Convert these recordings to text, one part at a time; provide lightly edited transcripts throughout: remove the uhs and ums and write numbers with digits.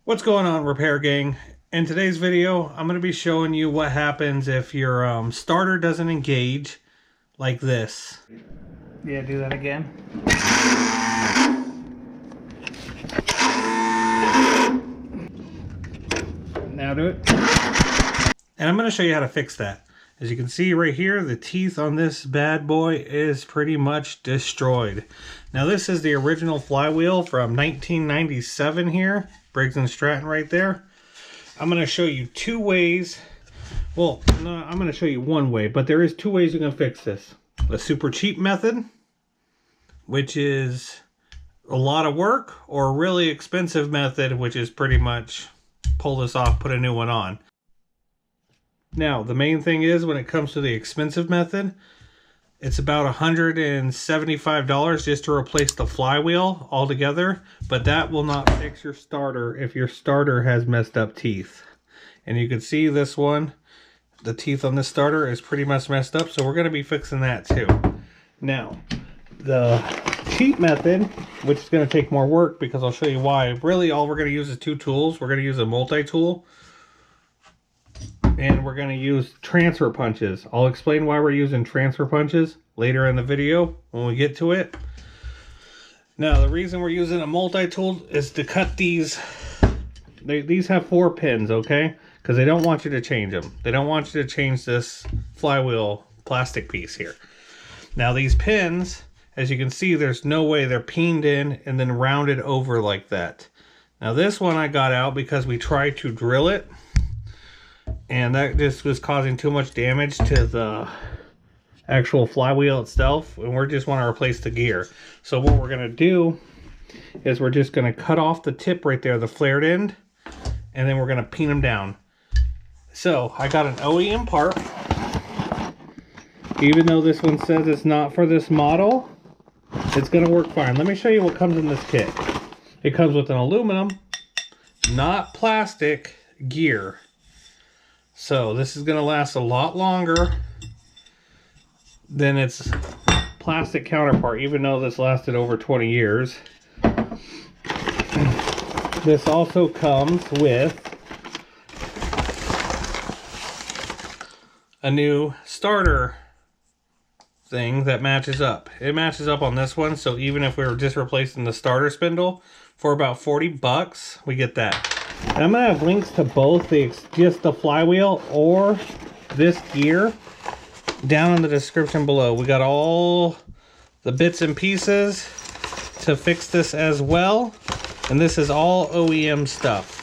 What's going on, repair gang? In today's video, I'm going to be showing you what happens if your starter doesn't engage like this. Yeah, do that again. Now do it. And I'm going to show you how to fix that. As you can see right here, the teeth on this bad boy is pretty much destroyed. Now this is the original Flywheel from 1997 here. Briggs & Stratton right there. I'm going to show you two ways. Well, no, I'm going to show you one way, but there is two ways you can fix this. The super cheap method, which is a lot of work, or a really expensive method, which is pretty much pull this off, put a new one on. Now, the main thing is when it comes to the expensive method, it's about $175 just to replace the flywheel altogether, but that will not fix your starter if your starter has messed up teeth. And you can see this one, the teeth on this starter is pretty much messed up, so we're going to be fixing that too. Now, the cheap method, which is going to take more work because I'll show you why. Really, all we're going to use is two tools. We're going to use a multi-tool, and we're going to use transfer punches. I'll explain why we're using transfer punches later in the video when we get to it. Now, the reason we're using a multi-tool is to cut these. These have 4 pins, okay? Because they don't want you to change them. They don't want you to change this flywheel plastic piece here. Now, these pins, as you can see, there's no way they're peened in and then rounded over like that. Now, this one I got out because we tried to drill it, and that just was causing too much damage to the actual flywheel itself, and we just want to replace the gear. So what we're going to do is we're just going to cut off the tip right there, the flared end, and then we're going to peen them down. So I got an OEM part. Even though this one says it's not for this model, it's going to work fine. Let me show you what comes in this kit. It comes with an aluminum, not plastic, gear. So this is going to last a lot longer than its plastic counterpart, even though this lasted over 20 years. This also comes with a new starter thing that matches up. It matches up on this one, so even if we were just replacing the starter spindle for about 40 bucks, we get that. And I'm gonna have links to both just the flywheel or this gear down in the description below. We got all the bits and pieces to fix this as well, and this is all OEM stuff.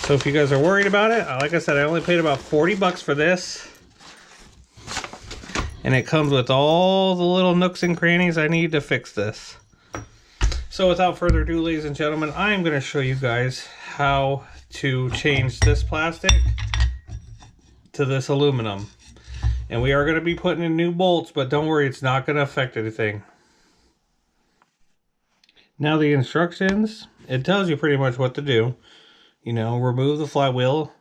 So if you guys are worried about it, like I said, I only paid about 40 bucks for this, and it comes with all the little nooks and crannies I need to fix this. So without further ado, ladies and gentlemen, I am going to show you guys how to change this plastic to this aluminum. And we are going to be putting in new bolts, but don't worry, it's not going to affect anything. Now the instructions, it tells you pretty much what to do. You know, remove the flywheel,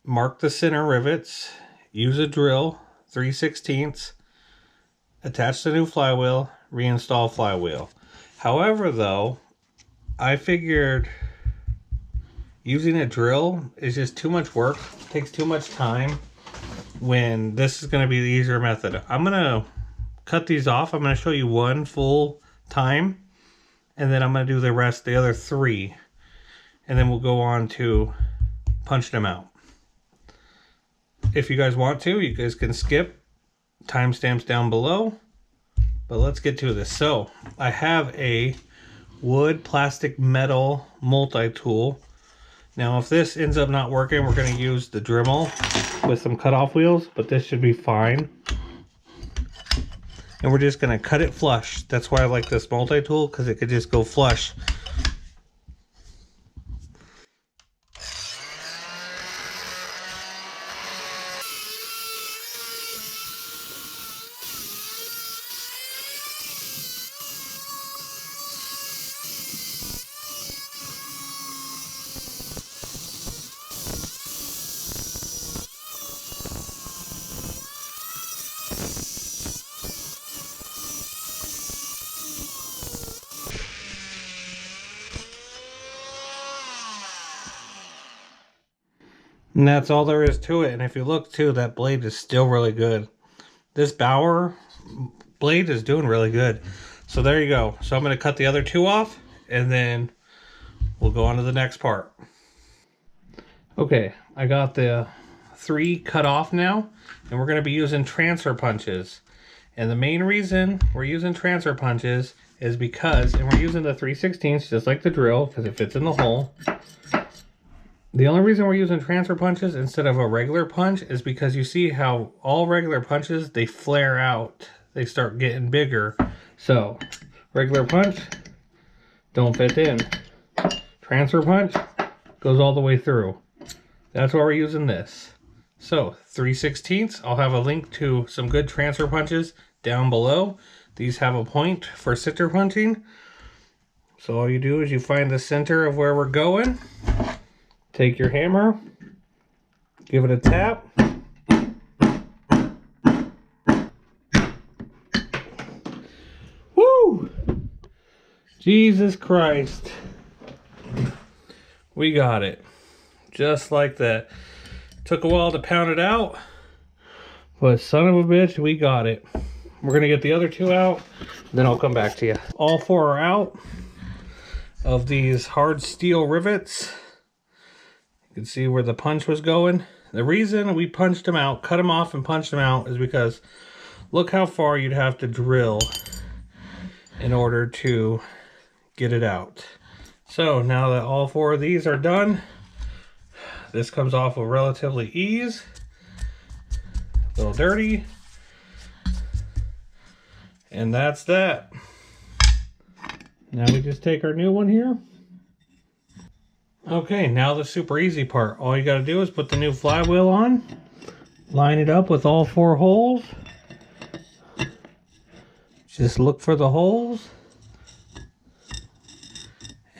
mark the center rivets, use a drill, 3/16, attach the new flywheel, reinstall flywheel. However, though, I figured using a drill is just too much work, takes too much time, when this is going to be the easier method. I'm going to cut these off. I'm going to show you one full time, and then I'm going to do the rest, the other 3, and then we'll go on to punch them out. If you guys want to, you guys can skip. Timestamps down below. But let's get to this. So I have a wood, plastic, metal multi-tool. Now if this ends up not working, we're going to use the Dremel with some cutoff wheels, but this should be fine. And we're just going to cut it flush. That's why I like this multi-tool, because it could just go flush. And that's all there is to it. And if you look too, that blade is still really good. This mower blade is doing really good. So there you go. So I'm going to cut the other two off and then we'll go on to the next part. Okay, I got the 3 cut off now, and we're going to be using transfer punches. And the main reason we're using transfer punches is because, and we're using the 3/16 just like the drill because it fits in the hole. The only reason we're using transfer punches instead of a regular punch is because you see how all regular punches, they flare out. They start getting bigger. So, regular punch, don't fit in. Transfer punch goes all the way through. That's why we're using this. So 3/16, I'll have a link to some good transfer punches down below. These have a point for center punching. So all you do is you find the center of where we're going. Take your hammer, give it a tap. Woo! Jesus Christ. We got it. Just like that. Took a while to pound it out, but son of a bitch, we got it. We're gonna get the other 2 out, then I'll come back to you. All 4 are out of these hard steel rivets. You can see where the punch was going. The reason we punched them out, cut them off and punched them out, is because look how far you'd have to drill in order to get it out. So now that all 4 of these are done, this comes off with relatively ease. A little dirty. And that's that. Now we just take our new one here. Okay, now the super easy part. All you gotta do is put the new flywheel on, line it up with all 4 holes. Just look for the holes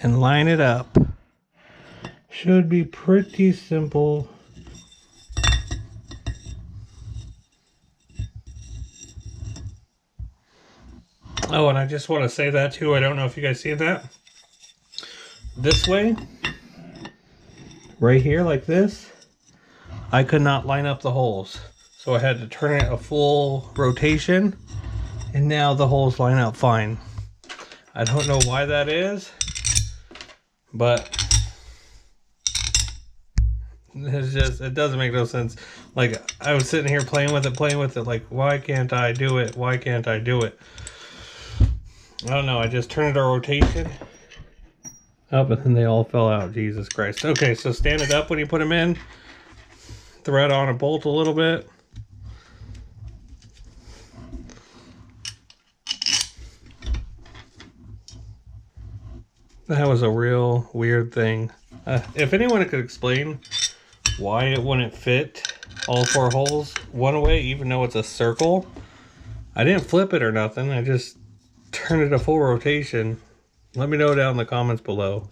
and line it up. Should be pretty simple. Oh, and I just want to say that too. I don't know if you guys see that. This way, right here like this, I could not line up the holes. So I had to turn it a full rotation, and now the holes line up fine. I don't know why that is, but it's just, it doesn't make no sense. Like, I was sitting here playing with it, like, why can't I do it? Why can't I do it? I don't know, I just turned it a rotation up and then they all fell out. Jesus Christ. Okay, so stand it up when you put them in. Thread on a bolt a little bit. That was a real weird thing. If anyone could explain why it wouldn't fit all 4 holes one way, even though it's a circle. I didn't flip it or nothing. I just turned it a full rotation. Let me know down in the comments below.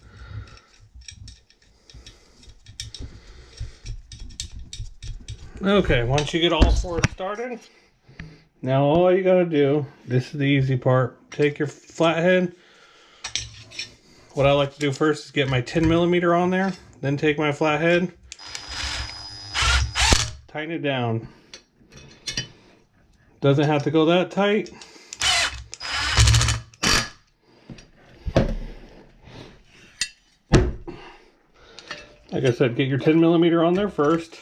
Okay, once you get all 4 started, now all you gotta do, this is the easy part, take your flathead. What I like to do first is get my 10mm on there, then take my flathead, tighten it down. Doesn't have to go that tight. Like I said, get your 10mm on there first.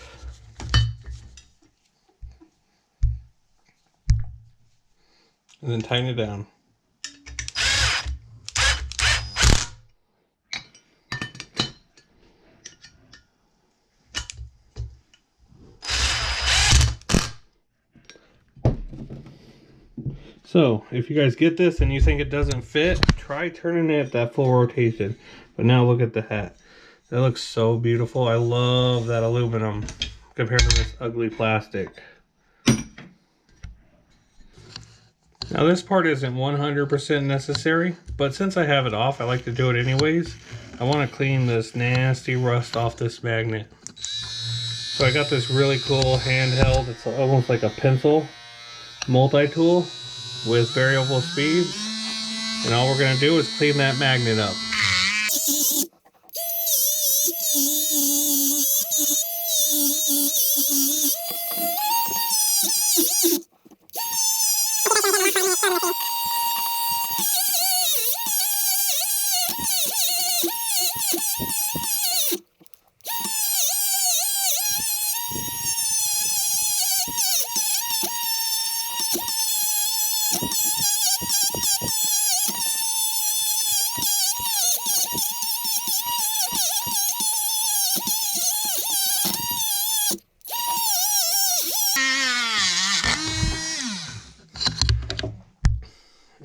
And then tighten it down. So, if you guys get this and you think it doesn't fit, try turning it that full rotation. But now look at the hat. That looks so beautiful. I love that aluminum compared to this ugly plastic. Now this part isn't 100% necessary, but since I have it off, I like to do it anyways. I want to clean this nasty rust off this magnet. So I got this really cool handheld, it's almost like a pencil multi-tool with variable speeds. And all we're going to do is clean that magnet up.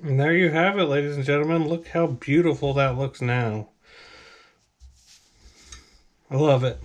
And there you have it, ladies and gentlemen. Look how beautiful that looks now. I love it.